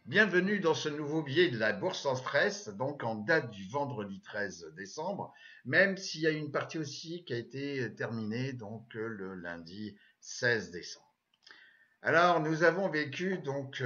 Bienvenue dans ce nouveau billet de la Bourse en stress, donc en date du vendredi 13 décembre, même s'il y a une partie aussi qui a été terminée donc le lundi 16 décembre. Alors nous avons vécu donc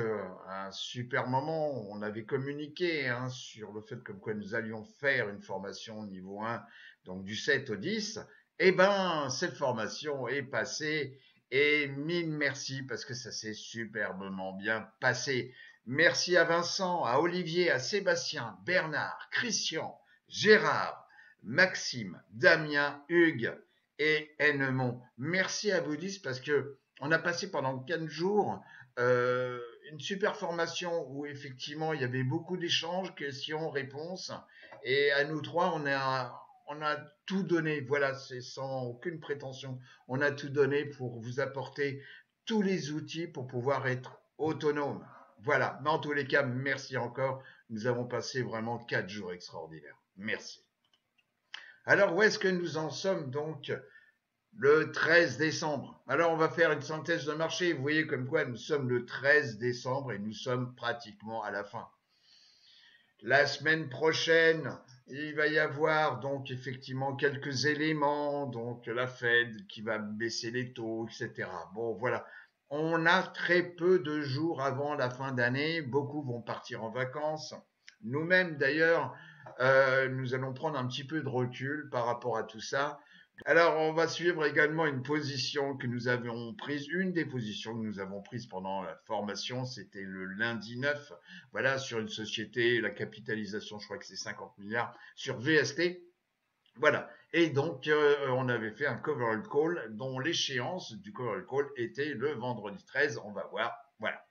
un super moment, on avait communiqué sur le fait comme quoi nous allions faire une formation niveau 1, donc du 7 au 10. Eh ben cette formation est passée et mille merci parce que ça s'est superbement bien passé. Merci à Vincent, à Olivier, à Sébastien, Bernard, Christian, Gérard, Maxime, Damien, Hugues et Hennemont. Merci à vous 10 parce que on a passé pendant 4 jours euh, une super formation où effectivement il y avait beaucoup d'échanges, questions, réponses. Et à nous trois, on a tout donné. Voilà, c'est sans aucune prétention. On a tout donné pour vous apporter tous les outils pour pouvoir être autonome. Voilà. Mais en tous les cas, merci encore. Nous avons passé vraiment 4 jours extraordinaires. Merci. Alors, où est-ce que nous en sommes donc le 13 décembre? Alors, on va faire une synthèse de marché. Vous voyez comme quoi nous sommes le 13 décembre et nous sommes pratiquement à la fin. La semaine prochaine, il va y avoir donc effectivement quelques éléments, donc la Fed qui va baisser les taux, etc. Bon, voilà. On a très peu de jours avant la fin d'année. Beaucoup vont partir en vacances. Nous-mêmes, d'ailleurs, nous allons prendre un petit peu de recul par rapport à tout ça. Alors, on va suivre également une position que nous avions prise, une des positions que nous avons prises pendant la formation, c'était le lundi 9, voilà, sur une société, la capitalisation, je crois que c'est 50 milliards, sur VST, voilà. Et donc, on avait fait un coverall call dont l'échéance du coverall call était le vendredi 13, on va voir, voilà.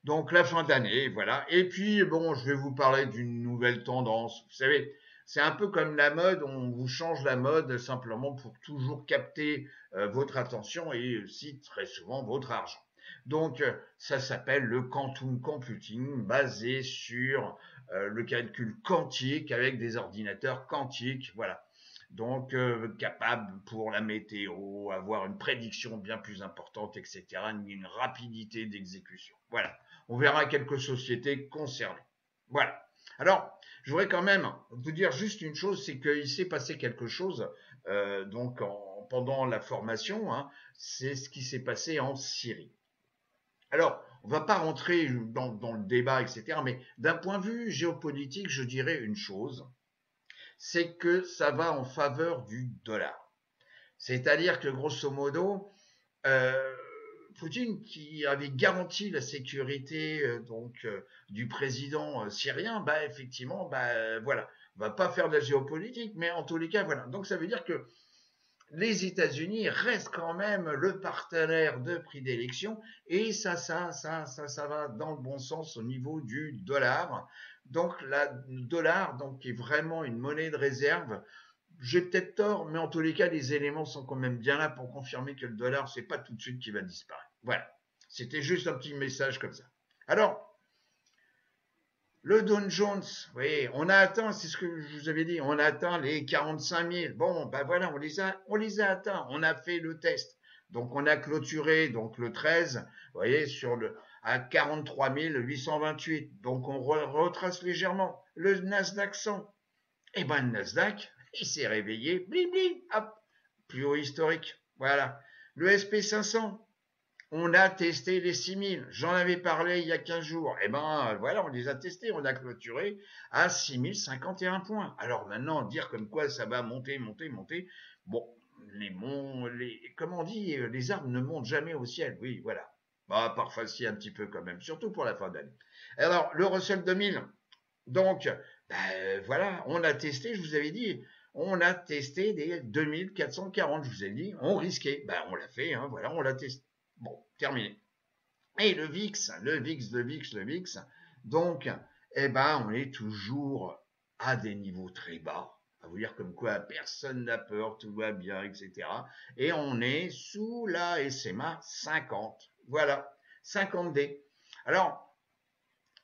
Donc la fin d'année, voilà. Et puis bon, je vais vous parler d'une nouvelle tendance. Vous savez, c'est un peu comme la mode, on vous change la mode simplement pour toujours capter votre attention et aussi très souvent votre argent. Donc ça s'appelle le quantum computing, basé sur le calcul quantique avec des ordinateurs quantiques, voilà. Donc capable pour la météo, avoir une prédiction bien plus importante, etc., une rapidité d'exécution. Voilà. On verra quelques sociétés concernées. Voilà. Alors, je voudrais quand même vous dire juste une chose, c'est qu'il s'est passé quelque chose donc pendant la formation, c'est ce qui s'est passé en Syrie. Alors, on ne va pas rentrer dans le débat, etc., mais d'un point de vue géopolitique, je dirais une chose, c'est que ça va en faveur du dollar. C'est-à-dire que grosso modo, euh, Poutine, qui avait garanti la sécurité du président syrien, bah effectivement, voilà, on va pas faire de la géopolitique, mais en tous les cas, voilà. Donc ça veut dire que les États-Unis restent quand même le partenaire de prix d'élection et ça va dans le bon sens au niveau du dollar. Donc le dollar donc est vraiment une monnaie de réserve. J'ai peut-être tort, mais en tous les cas, les éléments sont quand même bien là pour confirmer que le dollar, c'est pas tout de suite qui va disparaître. Voilà. C'était juste un petit message comme ça. Alors, le Dow Jones, oui, on a atteint, c'est ce que je vous avais dit, on a atteint les 45 000. Bon, ben voilà, on les a atteints, on a fait le test. Donc, on a clôturé donc le 13, vous voyez, à 43 828. Donc, on retrace légèrement. Le Nasdaq 100, eh ben, le Nasdaq, il s'est réveillé, bli bli, hop, plus haut historique. Voilà. Le SP 500, on a testé les 6000. J'en avais parlé il y a 15 jours. Eh ben, voilà, on les a testés. On a clôturé à 6051 points. Alors maintenant, dire comme quoi ça va monter, monter, monter. Bon, comment on dit, les arbres ne montent jamais au ciel. Oui, voilà. Bah, parfois si un petit peu quand même, surtout pour la fin d'année. Alors, le Russell 2000, donc, voilà, on a testé, je vous avais dit, on a testé des 2440, je vous ai dit, on risquait. On l'a fait, voilà, on l'a testé. Bon, terminé. Et le VIX, le VIX, donc, on est toujours à des niveaux très bas. À vous dire comme quoi personne n'a peur, tout va bien, etc. Et on est sous la SMA 50. Voilà, 50D. Alors,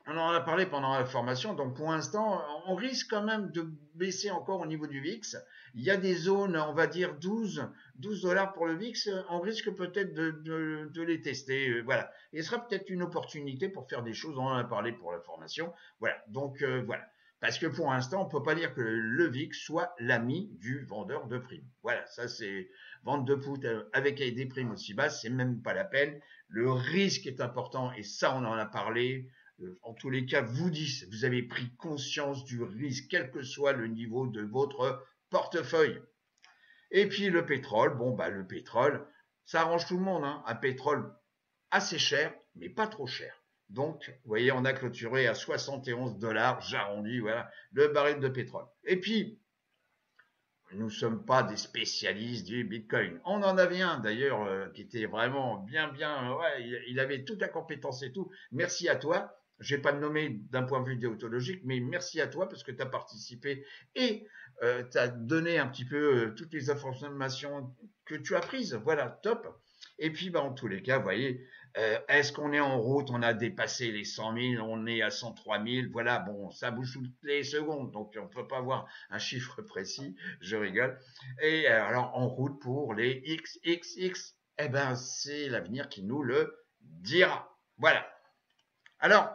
On en a parlé pendant la formation, donc pour l'instant, on risque quand même de baisser encore au niveau du VIX. Il y a des zones, on va dire 12 dollars pour le VIX, on risque peut-être de les tester. Voilà. Et ce sera peut-être une opportunité pour faire des choses, on en a parlé pour la formation. Voilà, donc voilà. Parce que pour l'instant, on ne peut pas dire que le VIX soit l'ami du vendeur de primes. Voilà, ça c'est vente de put avec des primes aussi basses, c'est même pas la peine. Le risque est important et ça on en a parlé. En tous les cas, vous avez pris conscience du risque, quel que soit le niveau de votre portefeuille. Et puis le pétrole, bon bah le pétrole, ça arrange tout le monde, hein. Un pétrole assez cher, mais pas trop cher. Donc, vous voyez, on a clôturé à 71 dollars, j'arrondis, voilà, le baril de pétrole. Et puis, nous ne sommes pas des spécialistes du Bitcoin. On en avait un d'ailleurs qui était vraiment bien, ouais, il avait toute la compétence et tout. Merci à toi. Je ne vais pas le nommer d'un point de vue déontologique, mais merci à toi parce que tu as participé et tu as donné un petit peu toutes les informations que tu as prises. Voilà, top. Et puis, bah, en tous les cas, vous voyez, est-ce qu'on est en route? On a dépassé les 100 000, on est à 103 000. Voilà, bon, ça bouge toutes les secondes, donc on ne peut pas avoir un chiffre précis. Je rigole. Et alors, en route pour les XXX, eh ben, c'est l'avenir qui nous le dira. Voilà. Alors,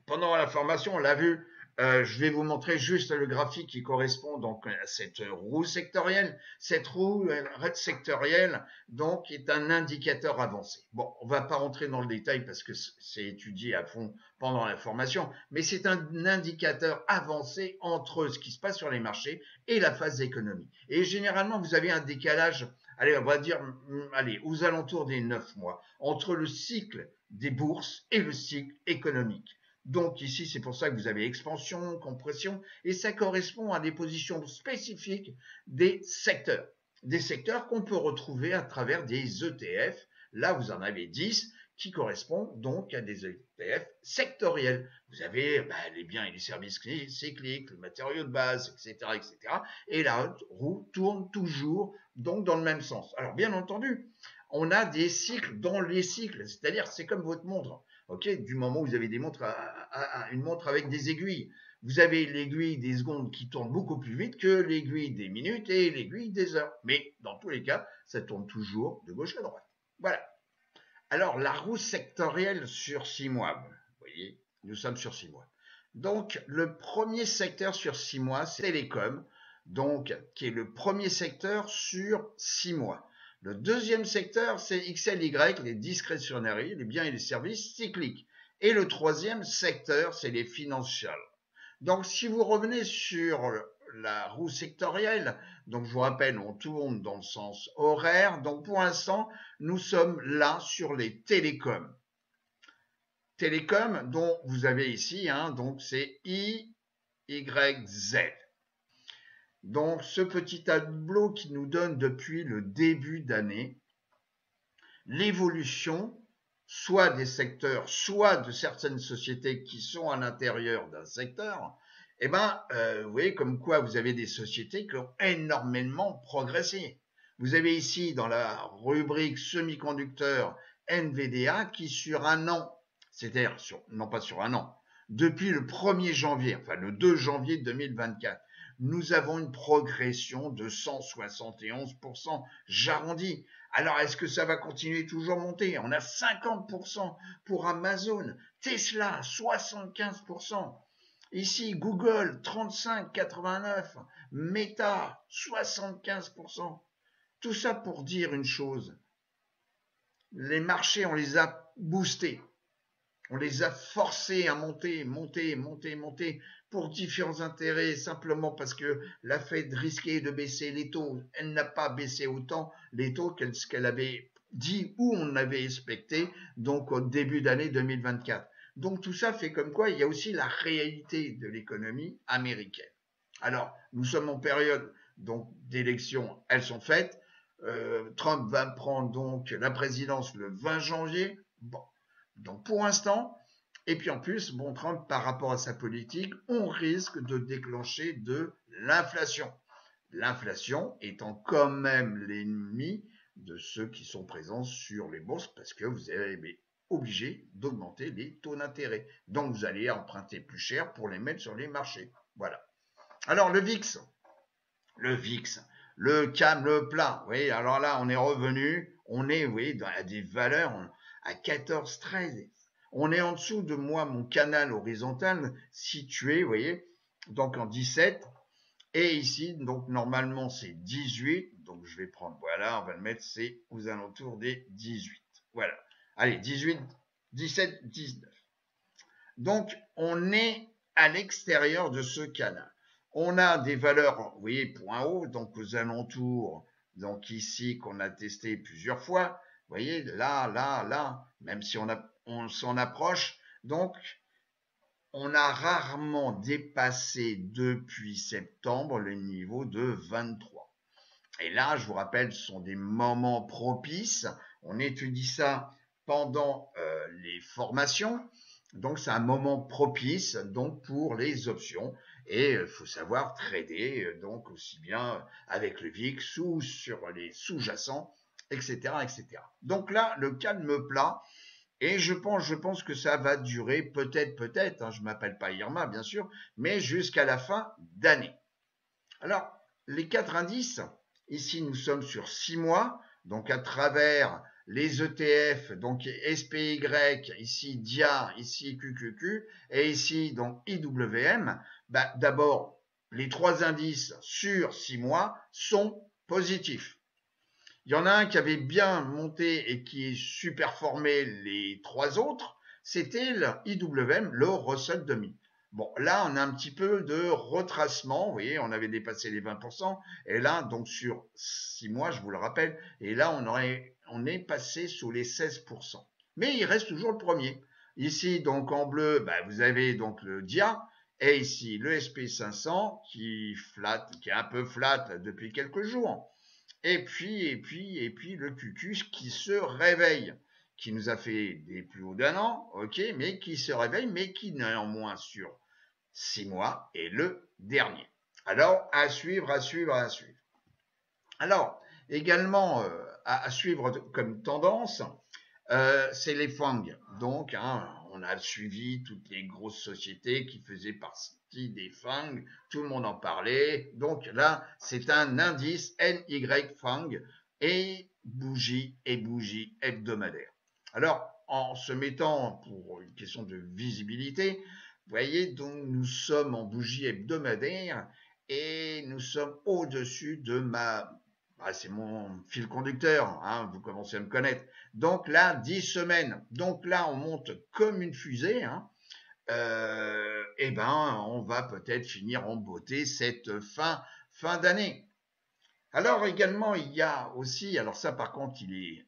pendant la formation, on l'a vu, je vais vous montrer juste le graphique qui correspond donc à cette roue sectorielle. Cette roue sectorielle donc est un indicateur avancé. Bon, on va pas rentrer dans le détail parce que c'est étudié à fond pendant la formation, mais c'est un indicateur avancé entre ce qui se passe sur les marchés et la phase d'économie. Et généralement, vous avez un décalage, allez, on va dire, allez, aux alentours des 9 mois entre le cycle des bourses et le cycle économique. Donc ici, c'est pour ça que vous avez expansion, compression, et ça correspond à des positions spécifiques des secteurs. Des secteurs qu'on peut retrouver à travers des ETF. Là, vous en avez 10 qui correspondent donc à des ETF sectoriels. Vous avez les biens et les services cycliques, les matériaux de base, etc., etc. Et la roue tourne toujours donc dans le même sens. Alors bien entendu, on a des cycles dans les cycles, c'est-à-dire c'est comme votre montre. Ok, du moment où vous avez des montres une montre avec des aiguilles. Vous avez l'aiguille des secondes qui tourne beaucoup plus vite que l'aiguille des minutes et l'aiguille des heures. Mais dans tous les cas, ça tourne toujours de gauche à droite. Voilà. Alors, la roue sectorielle sur 6 mois. Vous voyez, nous sommes sur 6 mois. Donc, le premier secteur sur 6 mois, c'est télécom, donc, qui est le premier secteur sur 6 mois. Le deuxième secteur, c'est XLY, les discrétionnaires, les biens et les services cycliques. Et le troisième secteur, c'est les financials. Donc, si vous revenez sur la roue sectorielle, donc je vous rappelle, on tourne dans le sens horaire. Donc, pour l'instant, nous sommes là sur les télécoms. Télécoms, dont vous avez ici, hein, donc c'est IYZ. Donc, ce petit tableau qui nous donne depuis le début d'année l'évolution soit des secteurs, soit de certaines sociétés qui sont à l'intérieur d'un secteur, eh ben, vous voyez comme quoi vous avez des sociétés qui ont énormément progressé. Vous avez ici dans la rubrique semi-conducteurs NVDA qui sur un an, c'est-à-dire non pas sur un an, depuis le 1er janvier, enfin le 2 janvier 2024, nous avons une progression de 171%, j'arrondis. Alors, est-ce que ça va continuer toujours monter? On a 50% pour Amazon, Tesla 75%, ici Google 35,89%, Meta 75%. Tout ça pour dire une chose, les marchés, on les a boostés. On les a forcés à monter pour différents intérêts, simplement parce que la Fed risquait de baisser les taux. Elle n'a pas baissé autant les taux qu'elle avait dit ou on avait expecté, donc au début d'année 2024. Donc tout ça fait comme quoi il y a aussi la réalité de l'économie américaine. Alors, nous sommes en période donc d'élections, elles sont faites. Trump va prendre donc la présidence le 20 janvier. Bon, donc pour l'instant, et puis en plus, bon, Trump, par rapport à sa politique, on risque de déclencher de l'inflation. L'inflation étant quand même l'ennemi de ceux qui sont présents sur les bourses, parce que vous avez obligé d'augmenter les taux d'intérêt. Donc, vous allez emprunter plus cher pour les mettre sur les marchés. Voilà. Alors, le VIX, le CAM, le plat. Oui, alors là, on est revenu, on est, oui, à des valeurs à 14, 13. On est en dessous de moi, mon canal horizontal situé, vous voyez, donc en 17. Et ici, donc normalement, c'est 18. Donc je vais prendre, voilà, on va le mettre, c'est aux alentours des 18. Voilà. Allez, 18, 17, 19. Donc, on est à l'extérieur de ce canal. On a des valeurs, vous voyez, point haut, donc aux alentours, donc ici, qu'on a testé plusieurs fois. Vous voyez, là, même si on s'en approche. Donc, on a rarement dépassé depuis septembre le niveau de 23. Et là, je vous rappelle, ce sont des moments propices. On étudie ça pendant les formations. Donc, c'est un moment propice donc pour les options. Et il faut savoir trader donc aussi bien avec le VIX ou sur les sous-jacents, etc., etc. Donc là, le calme plat. Et je pense que ça va durer peut-être, hein, je m'appelle pas Irma, bien sûr, mais jusqu'à la fin d'année. Alors, les 4 indices, ici nous sommes sur 6 mois, donc à travers les ETF, donc SPY, ici DIA, ici QQQ, et ici donc IWM, d'abord, les 3 indices sur 6 mois sont positifs. Il y en a un qui avait bien monté et qui superformait les 3 autres, c'était le IWM, le Russell 2000. Bon, là, on a un petit peu de retracement. Vous voyez, on avait dépassé les 20%. Et là, donc sur 6 mois, je vous le rappelle, et là, on est passé sous les 16%. Mais il reste toujours le premier. Ici, donc en bleu, vous avez donc le DIA. Et ici, le SP500 qui est un peu flat depuis quelques jours. Et puis le QQ qui se réveille, qui nous a fait des plus hauts d'un an, ok, mais qui se réveille, mais qui néanmoins sur 6 mois est le dernier. Alors, à suivre. Alors, également à suivre comme tendance, c'est les FANG. Donc, hein, on a suivi toutes les grosses sociétés qui faisaient partie des FANG. Tout le monde en parlait. Donc là, c'est un indice NY FANG et bougie hebdomadaire. Alors, en se mettant pour une question de visibilité, vous voyez, donc nous sommes en bougie hebdomadaire et nous sommes au-dessus de c'est mon fil conducteur, hein, vous commencez à me connaître. Donc là, 10 semaines. Donc là, on monte comme une fusée. Hein. On va peut-être finir en beauté cette fin d'année. Alors également, il y a aussi, alors ça par contre, il est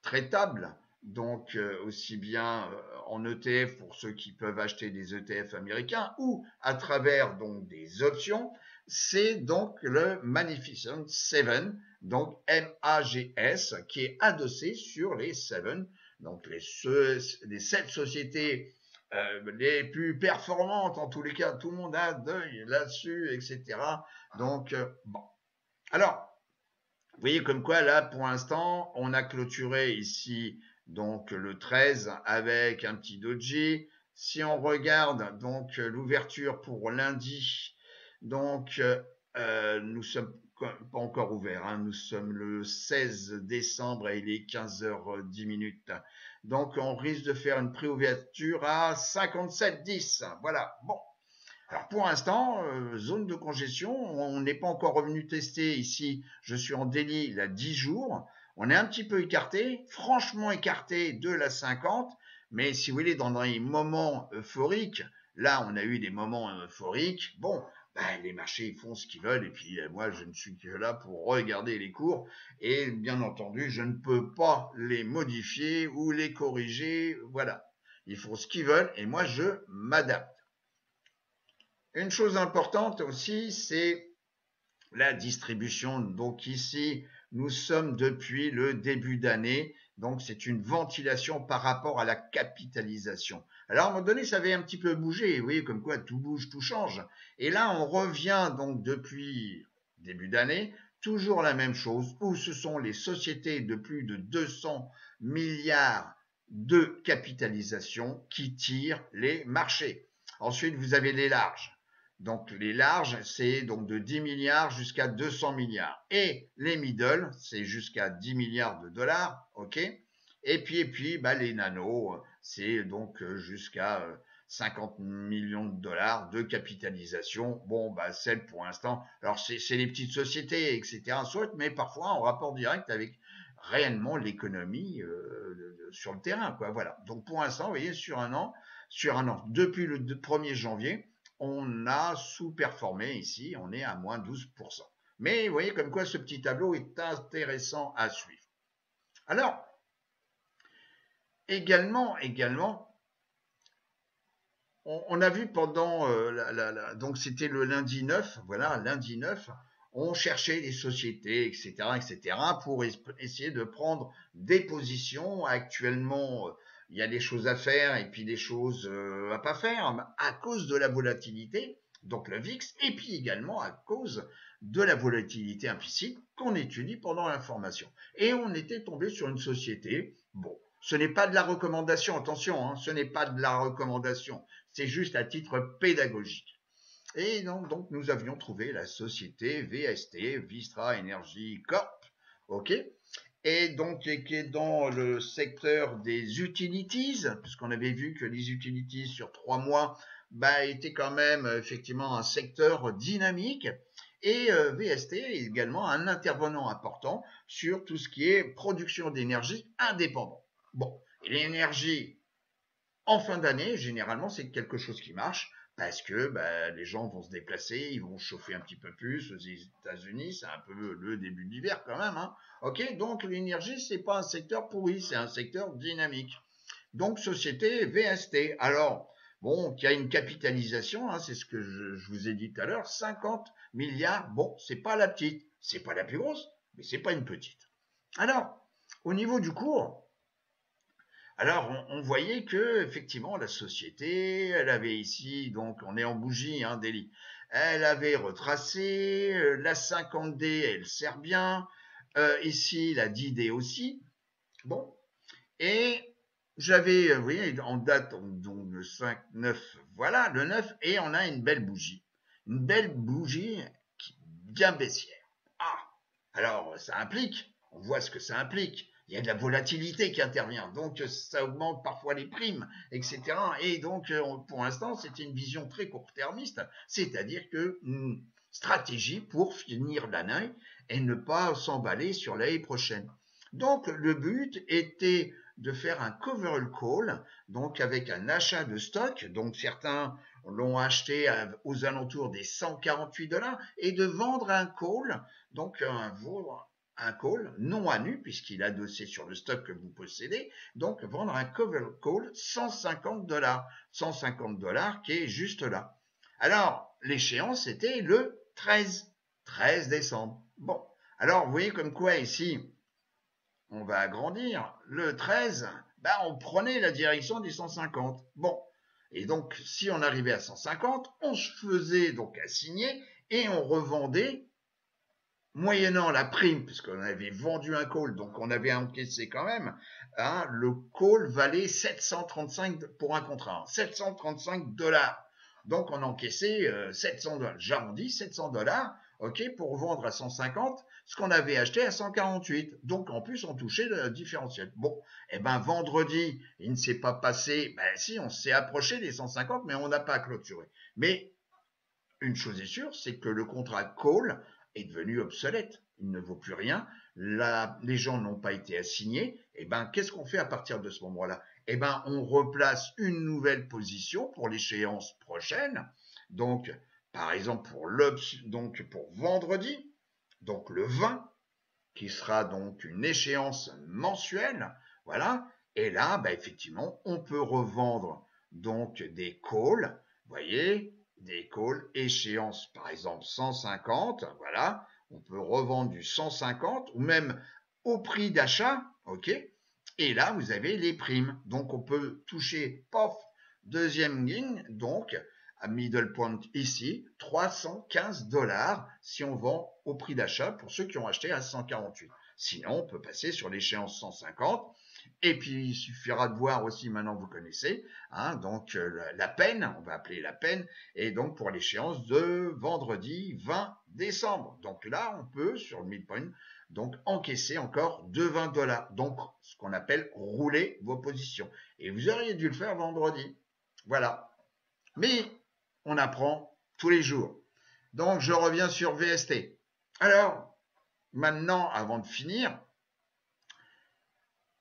traitable. Donc aussi bien en ETF pour ceux qui peuvent acheter des ETF américains ou à travers donc des options, c'est donc le Magnificent Seven, donc MAGS, qui est adossé sur les Seven, donc les 7 sociétés les plus performantes en tous les cas, tout le monde a d'œil là-dessus, etc. Donc bon. Alors, vous voyez comme quoi là, pour l'instant, on a clôturé ici donc le 13 avec un petit doji. Si on regarde donc l'ouverture pour lundi, donc nous sommes pas encore ouverts, hein, nous sommes le 16 décembre et il est 15h10. Donc on risque de faire une préouverture à 57,10. Voilà, bon. Alors pour l'instant, zone de congestion, on n'est pas encore revenu tester ici. Je suis en daily il y a 10 jours. On est un petit peu écarté, franchement écarté de la 50. Mais si vous voulez, dans les moments euphoriques, là on a eu des moments euphoriques. Bon, les marchés font ce qu'ils veulent et puis moi je ne suis que là pour regarder les cours et bien entendu je ne peux pas les modifier ou les corriger. Voilà, ils font ce qu'ils veulent et moi je m'adapte. Une chose importante aussi, c'est la distribution. Donc ici, nous sommes depuis le début d'année. Donc c'est une ventilation par rapport à la capitalisation. Alors à un moment donné, ça avait un petit peu bougé. Vous voyez, comme quoi tout bouge, tout change. Et là, on revient donc depuis début d'année, toujours la même chose, où ce sont les sociétés de plus de 200 milliards de capitalisation qui tirent les marchés. Ensuite, vous avez les larges. Donc les larges, c'est donc de 10 milliards jusqu'à 200 milliards. Et les middle, c'est jusqu'à 10 milliards de dollars, ok. Et puis bah, les nanos, c'est donc jusqu'à 50 millions de dollars de capitalisation. Bon, bah celle pour l'instant, alors c'est les petites sociétés, etc. Soit, mais parfois en rapport direct avec réellement l'économie sur le terrain, quoi. Voilà. Donc pour l'instant, vous voyez, sur un an, depuis le 1er janvier, on a sous-performé ici, on est à moins 12%. Mais vous voyez comme quoi ce petit tableau est intéressant à suivre. Alors, également, on a vu pendant, donc c'était le lundi 9, voilà, lundi 9, on cherchait les sociétés, etc., pour essayer de prendre des positions. Actuellement, il y a des choses à faire et puis des choses à pas faire à cause de la volatilité, donc le VIX, et puis également à cause de la volatilité implicite qu'on étudie pendant l'information. Et on était tombé sur une société, bon, ce n'est pas de la recommandation, attention, hein, ce n'est pas de la recommandation, c'est juste à titre pédagogique. Et donc nous avions trouvé la société VST, Vistra Energy Corp, ok, et donc qui est dans le secteur des utilities, puisqu'on avait vu que les utilities sur 3 mois bah, étaient quand même effectivement un secteur dynamique. Et VST est également un intervenant important sur tout ce qui est production d'énergie indépendante. Bon, et l'énergie en fin d'année, généralement, c'est quelque chose qui marche parce que bah, les gens vont se déplacer, ils vont chauffer un petit peu plus. Aux États-Unis, c'est un peu le début de l'hiver quand même. Hein. Ok, donc l'énergie, c'est pas un secteur pourri, c'est un secteur dynamique. Donc société VST. Alors, bon, qui a une capitalisation, hein, c'est ce que je vous ai dit tout à l'heure, 50 milliards. Bon, c'est pas la petite, c'est pas la plus grosse, mais c'est pas une petite. Alors, au niveau du cours, alors, on voyait que effectivement la société, elle avait ici, donc on est en bougie, hein, Delhi. Elle avait retracé la 50D, elle sert bien. Ici, la 10D aussi. Bon, et j'avais, vous voyez, en date donc le 5, 9, voilà, le 9, et on a une belle bougie. Une belle bougie bien baissière. Ah, alors ça implique, on voit ce que ça implique. Il y a de la volatilité qui intervient, donc ça augmente parfois les primes, etc. Et donc, pour l'instant, c'était une vision très court-termiste, c'est-à-dire que stratégie pour finir l'année et ne pas s'emballer sur l'année prochaine. Donc, le but était de faire un cover call, donc avec un achat de stock, donc certains l'ont acheté aux alentours des 148 $, et de vendre un call, donc un call non à nu, puisqu'il est adossé sur le stock que vous possédez, donc vendre un cover call 150 $, 150 $ qui est juste là. Alors, l'échéance était le 13 décembre. Bon, alors vous voyez comme quoi ici, on va agrandir. Le 13, bah, on prenait la direction des 150. Bon, et donc si on arrivait à 150, on se faisait donc assigner et on revendait moyennant la prime, puisqu'on avait vendu un call, donc on avait encaissé quand même, hein, le call valait 735 pour un contrat, 735 $. Donc on encaissait 700 $, j'arrondis 700 $, ok, pour vendre à 150 ce qu'on avait acheté à 148. Donc en plus on touchait le différentiel. Bon, et ben vendredi, il ne s'est pas passé, ben si, on s'est approché des 150, mais on n'a pas clôturé. Mais une chose est sûre, c'est que le contrat call est devenu obsolète. Il ne vaut plus rien. Les gens n'ont pas été assignés. Et ben, qu'est-ce qu'on fait à partir de ce moment-là? Eh ben, on replace une nouvelle position pour l'échéance prochaine. Donc, par exemple, donc pour vendredi, donc le 20, qui sera donc une échéance mensuelle. Voilà. Et là, ben, effectivement, on peut revendre donc des calls. Vous voyez, des calls échéance, par exemple 150, voilà, on peut revendre du 150 ou même au prix d'achat, ok, et là vous avez les primes, donc on peut toucher, pof, deuxième ligne, donc à middle point ici, 315 $ si on vend au prix d'achat pour ceux qui ont acheté à 148. Sinon, on peut passer sur l'échéance 150 Et puis, il suffira de voir aussi, maintenant vous connaissez, hein, donc la peine, on va appeler la peine, et donc pour l'échéance de vendredi 20 décembre. Donc là, on peut, sur le midpoint, donc encaisser encore de 20 $. Donc, ce qu'on appelle rouler vos positions. Et vous auriez dû le faire vendredi. Voilà. Mais on apprend tous les jours. Donc, je reviens sur VST. Alors, maintenant, avant de finir,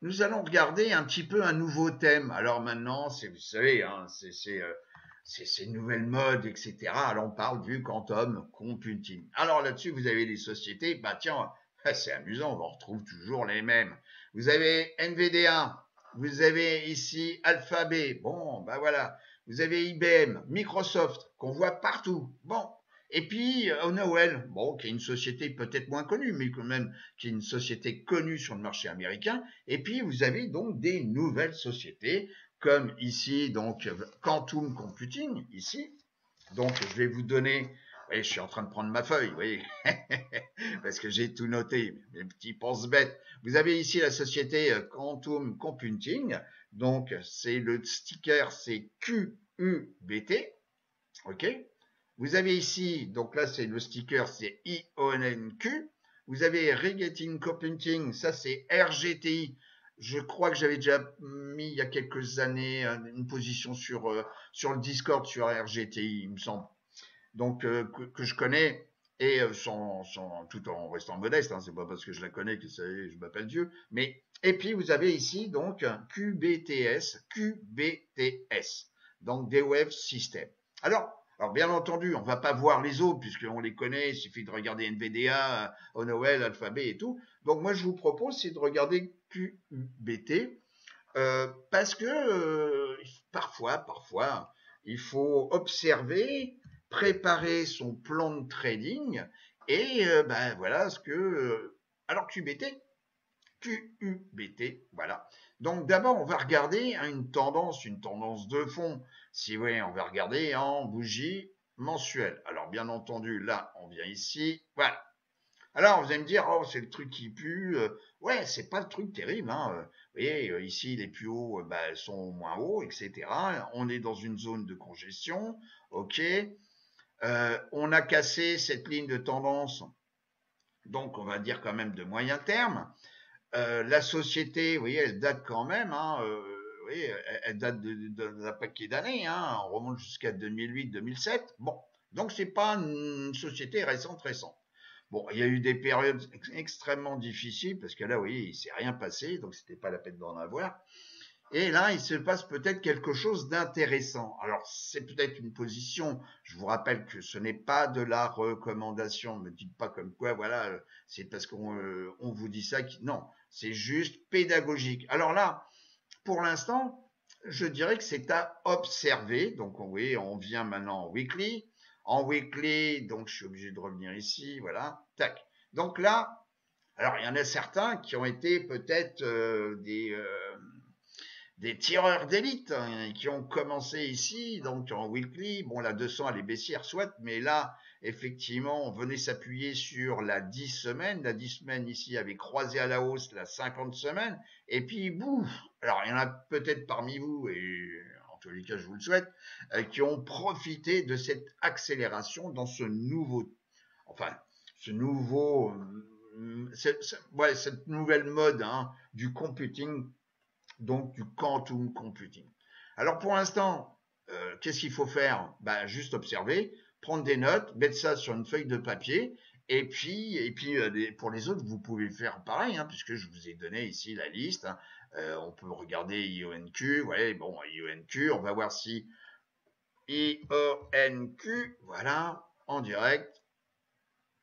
nous allons regarder un petit peu un nouveau thème. Alors maintenant, vous savez, hein, c'est une nouvelle mode, etc. Alors on parle du quantum computing. Alors là-dessus, vous avez des sociétés, bah tiens, c'est amusant, on retrouve toujours les mêmes. Vous avez NVDA, vous avez ici Alphabet, bon, bah voilà. Vous avez IBM, Microsoft, qu'on voit partout. Bon, et puis Honeywell, bon, qui est une société peut-être moins connue, mais quand même qui est une société connue sur le marché américain. Et puis vous avez donc des nouvelles sociétés, comme ici, donc Quantum Computing, ici. Donc je vais vous donner, oui, je suis en train de prendre ma feuille, vous voyez, parce que j'ai tout noté, mes petits pense-bêtes. Vous avez ici la société Quantum Computing, donc c'est le sticker, c'est QUBT, ok. Vous avez ici, donc là c'est le sticker, c'est IONQ. Vous avez Rigetti Computing, ça c'est RGTI. Je crois que j'avais déjà mis il y a quelques années une position sur le Discord sur RGTI, il me semble. Donc que je connais et tout en restant modeste, hein, c'est pas parce que je la connais que je m'appelle Dieu. Mais et puis vous avez ici donc QBTS, donc D-Wave System. Alors bien entendu, on va pas voir les autres puisqu'on les connaît, il suffit de regarder NVDA, Honeywell, Alphabet et tout. Donc moi je vous propose c'est de regarder QUBT parce que parfois il faut observer, préparer son plan de trading et voilà ce que alors QUBT, voilà. Donc d'abord, on va regarder une tendance de fond. Si vous voulez, on va regarder en bougie mensuelle. Alors bien entendu, là, on vient ici, voilà. Alors vous allez me dire, oh c'est le truc qui pue. Ouais, c'est pas le truc terrible. Hein. Vous voyez, ici les plus hauts, elles sont moins hauts, etc. On est dans une zone de congestion, ok. On a cassé cette ligne de tendance, donc on va dire quand même de moyen terme. La société, vous voyez, elle date quand même, hein, oui, elle date d'un paquet d'années, hein, on remonte jusqu'à 2008-2007. Bon, donc c'est pas une société récente. Bon, il y a eu des périodes extrêmement difficiles parce que là, oui, il s'est rien passé, donc c'était pas la peine d'en avoir. Et là, il se passe peut-être quelque chose d'intéressant. Alors, c'est peut-être une position. Je vous rappelle que ce n'est pas de la recommandation. Ne me dites pas comme quoi, voilà, c'est parce qu'on vous dit ça. Non, c'est juste pédagogique. Alors là, pour l'instant, je dirais que c'est à observer. Donc, oui, on vient maintenant en weekly. En weekly, donc je suis obligé de revenir ici. Voilà, tac. Donc là, alors il y en a certains qui ont été peut-être des tireurs d'élite hein, qui ont commencé ici, donc en weekly. Bon, la 200, elle est baissière, soit, mais là, effectivement, on venait s'appuyer sur la 10 semaines. La 10 semaines ici avait croisé à la hausse la 50 semaines. Et puis, bouf. Alors, il y en a peut-être parmi vous, et en tous les cas, je vous le souhaite, qui ont profité de cette accélération dans ce nouveau, cette nouvelle mode hein, du computing, donc du quantum computing. Alors pour l'instant, qu'est-ce qu'il faut faire? Juste observer, prendre des notes, mettre ça sur une feuille de papier, et puis pour les autres, vous pouvez faire pareil, hein, puisque je vous ai donné ici la liste. Hein. On peut regarder IONQ, ouais, bon, IONQ, on va voir si IONQ, voilà, en direct.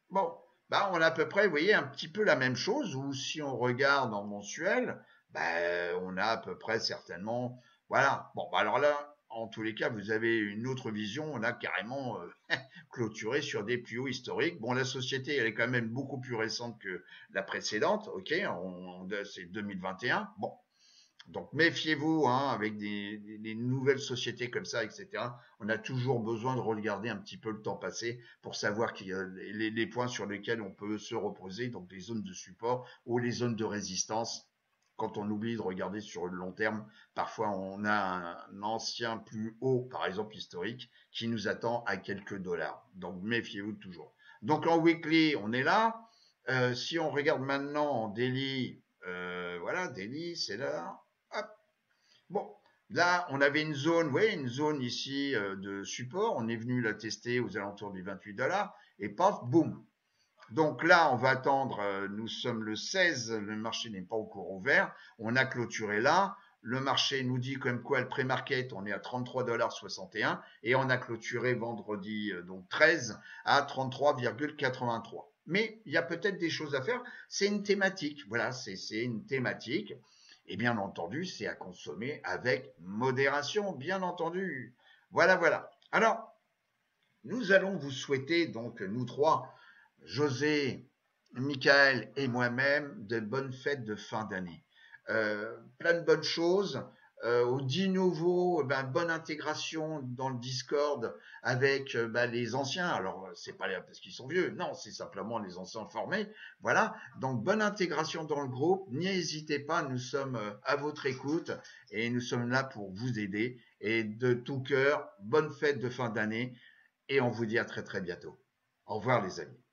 Bon, on a à peu près, vous voyez, un petit peu la même chose, ou si on regarde en mensuel, on a à peu près certainement, voilà. Bon, alors là, en tous les cas, vous avez une autre vision, on a carrément clôturé sur des plus hauts historiques. Bon, la société, elle est quand même beaucoup plus récente que la précédente, ok, c'est 2021, bon. Donc méfiez-vous hein, avec des nouvelles sociétés comme ça, etc. On a toujours besoin de regarder un petit peu le temps passé pour savoir les points sur lesquels on peut se reposer, donc les zones de support ou les zones de résistance quand on oublie de regarder sur le long terme, parfois on a un ancien plus haut, par exemple historique, qui nous attend à quelques dollars. Donc méfiez-vous toujours. Donc en weekly, on est là. Si on regarde maintenant en daily, voilà, daily, c'est là. Hop. Bon, là, on avait une zone ici de support. On est venu la tester aux alentours du 28 $ et paf, boum. Donc là, on va attendre, nous sommes le 16, le marché n'est pas encore ouvert, on a clôturé là, le marché nous dit comme quoi le pré-market, on est à 33,61 $ et on a clôturé vendredi donc 13 à 33,83. Mais il y a peut-être des choses à faire, c'est une thématique, voilà, c'est une thématique. Et bien entendu, c'est à consommer avec modération, bien entendu. Voilà, voilà. Alors, nous allons vous souhaiter, donc, nous trois, José, Michael et moi-même, de bonnes fêtes de fin d'année. Plein de bonnes choses. On dit nouveau, bonne intégration dans le Discord avec les anciens. Alors, c'est pas parce qu'ils sont vieux, non, c'est simplement les anciens formés. Voilà. Donc, bonne intégration dans le groupe. N'hésitez pas, nous sommes à votre écoute et nous sommes là pour vous aider. Et de tout cœur, bonne fête de fin d'année et on vous dit à très très bientôt. Au revoir les amis.